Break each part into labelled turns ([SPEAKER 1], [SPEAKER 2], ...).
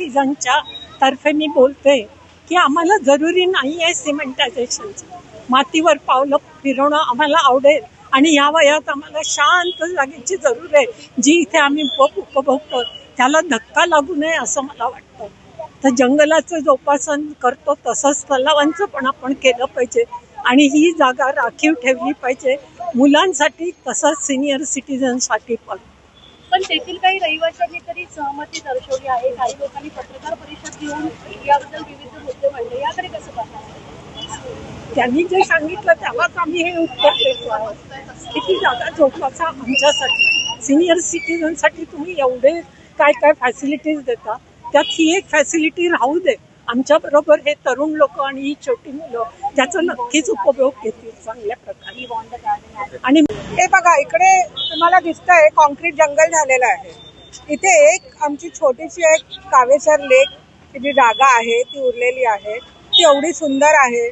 [SPEAKER 1] सिटीजनच्या तर्फे मी बोलते की आम्हाला जरुरी नाही आहे सिमेंटायझेशनचं. मातीवर पावलं फिरवणं आम्हाला आवडेल आणि या वयात आम्हाला शांत जागेची जरूर आहे, जी इथे आम्ही उपभोगतो त्याला धक्का लागू नये असं मला वाटतं. तर जंगलाचं जोपासन करतो तसंच तलावांचं पण आपण केलं पाहिजे आणि ही जागा राखीव ठेवली पाहिजे मुलांसाठी तसंच सिनियर सिटीजनसाठी पण.
[SPEAKER 2] पण तेथील काही रहिवाशांनी तरी सहमती दर्शवली आहे. काही लोकांनी पत्रकार परिषद घेऊन याबद्दल विविध मुद्दे मांडले. याकडे कसं पाहता?
[SPEAKER 1] त्यांनी जे सांगितलं त्यालाच आम्ही हे उत्तर देतो आहोत. किती जागा जोपासा आमच्यासाठी सिनियर सिटीजनसाठी तुम्ही एवढे काय काय फॅसिलिटीज देता, त्यात ही एक फॅसिलिटी राहू दे. आमच्याबरोबर हे तरुण लोक आणि ही छोटी मुलं त्याचा नक्कीच उपयोग घेतील चांगल्या प्रकारे.
[SPEAKER 3] आणि हे बघा इकडे तुम्हाला दिसतंय कॉन्क्रीट जंगल झालेलं आहे. इथे एक आमची छोटीशी एक कावेसर लेक जी जागा आहे ती उरलेली आहे, ती एवढी सुंदर आहे.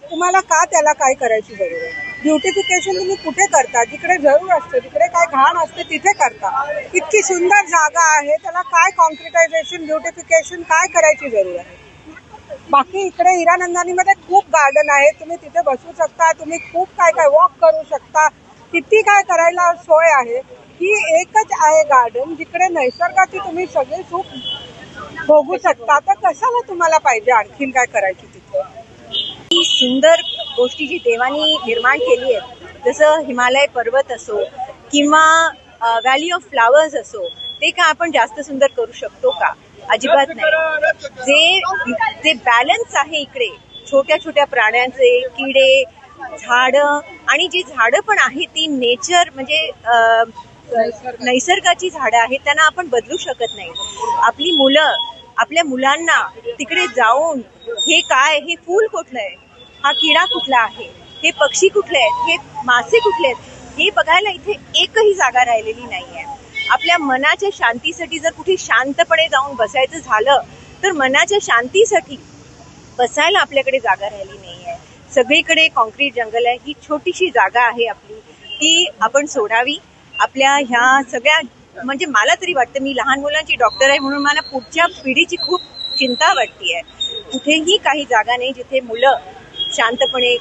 [SPEAKER 3] तुम्हाला का त्याला काय करायची जरूर आहे? ब्युटिफिकेशन तुम्ही कुठे करता? जिकडे जरूर असते, जिकडे काय घाण असते तिथे करता. इतकी सुंदर जागा आहे, त्याला काय कॉन्क्रिटायझेशन ब्युटिफिकेशन काय करायची जरूर आहे? बाकी इकडे हिरानंदानीमध्ये खूप गार्डन आहे, तुम्ही तिथे बसू शकता, तुम्ही खूप काय काय वॉक करू शकता, किती काय करायला सोय आहे. ही एकच आहे गार्डन जिकडे नैसर्गाची तुम्ही सगळे सुख भोगू शकता. तर कशाला तुम्हाला पाहिजे आणखीन काय करायची तिथे?
[SPEAKER 4] ही सुंदर गोष्टी जी देवानी निर्माण केली आहे, जसं हिमालय पर्वत असो किंवा व्हॅली ऑफ फ्लावर्स असो, ते का आपण जास्त सुंदर करू शकतो का? अजिबात नाही. जे बॅलन्स आहे इकडे छोट्या छोट्या प्राण्यांचे, किडे, झाडं आणि जी झाडं पण आहेत ती नेचर म्हणजे नैसर्गाची झाडं आहेत, त्यांना आपण बदलू शकत नाही. आपली मुलं आपल्या मुलांना तिकडे जाऊन हे काय, हे फूल कुठलं आहे, हा किडा कुठला आहे, हे पक्षी कुठले आहेत, हे मासे कुठले आहेत, हे बघायला इथे एकही जागा राहिलेली नाही आहे. आपल्या मनाच्या शांतीसाठी जर कुठे शांतपणे जाऊन बसायचं झालं तर मनाच्या शांतीसाठी बसायला आपल्याकडे जागा राहिली नाही आहे. सगळीकडे कॉन्क्रीट जंगल आहे. ही छोटीशी जागा आहे आपली, ती आपण सोडावी. आपल्या ह्या सगळ्या म्हणजे मला तरी वाटतं, मी लहान मुलांची डॉक्टर आहे म्हणून मला पुढच्या पिढीची खूप चिंता वाटते आहे. कुठेही काही जागा नाही जिथे मुलं शांतपणे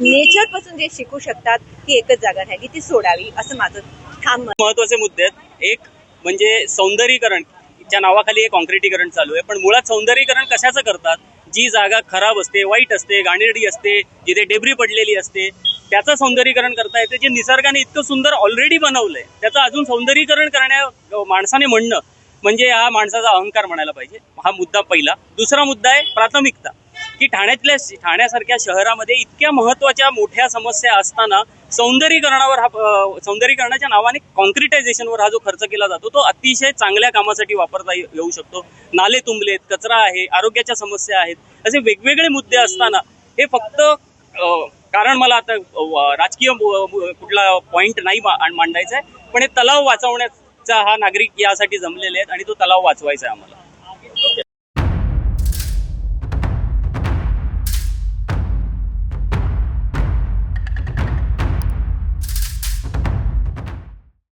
[SPEAKER 4] नेचरपासून जे शिकू शकतात, ती एकच जागा राहिली, ती सोडावी असं माझं ठाम मत.
[SPEAKER 5] महत्वाचे मुद्दे आहेत. एक म्हणजे सौंदर्यीकरण, च्या नावाखाली हे कॉन्क्रिटीकरण चालू आहे, पण मुळात सौंदर्यीकरण कशाचं करतात? जी जागा खराब असते, वाईट असते, घाणेरडी असते, जिथे डेब्री पडलेली असते, त्याचं सौंदर्यीकरण करता येते. जे निसर्गाने इतकं सुंदर ऑलरेडी बनवलंय त्याचं अजून सौंदर्यीकरण करण्या माणसाने म्हणणं म्हणजे हा माणसाचा अहंकार म्हणायला पाहिजे. हा मुद्दा पहिला. दुसरा मुद्दा आहे प्राथमिकता, की ठाण्यासारख्या शहरामध्ये इतक्या महत्वाच्या मोठ्या समस्या असताना सौंदर्यीकरणाच्या नावाने कॉन्क्रिटायझेशनवर हा जो खर्च केला जातो तो अतिशय चांगल्या कामासाठी वापरता येऊ शकतो. नाले तुंबलेत, कचरा आहे, आरोग्याच्या समस्या आहेत, असे वेगवेगळे मुद्दे असताना हे फक्त कारण मला आता राजकीय कुठला पॉइंट नाही मांडायचा आहे, पण हे तलाव वाचवण्याचा हा नागरिक यासाठी जमलेले आहेत आणि तो तलाव वाचवायचा आहे आम्हाला.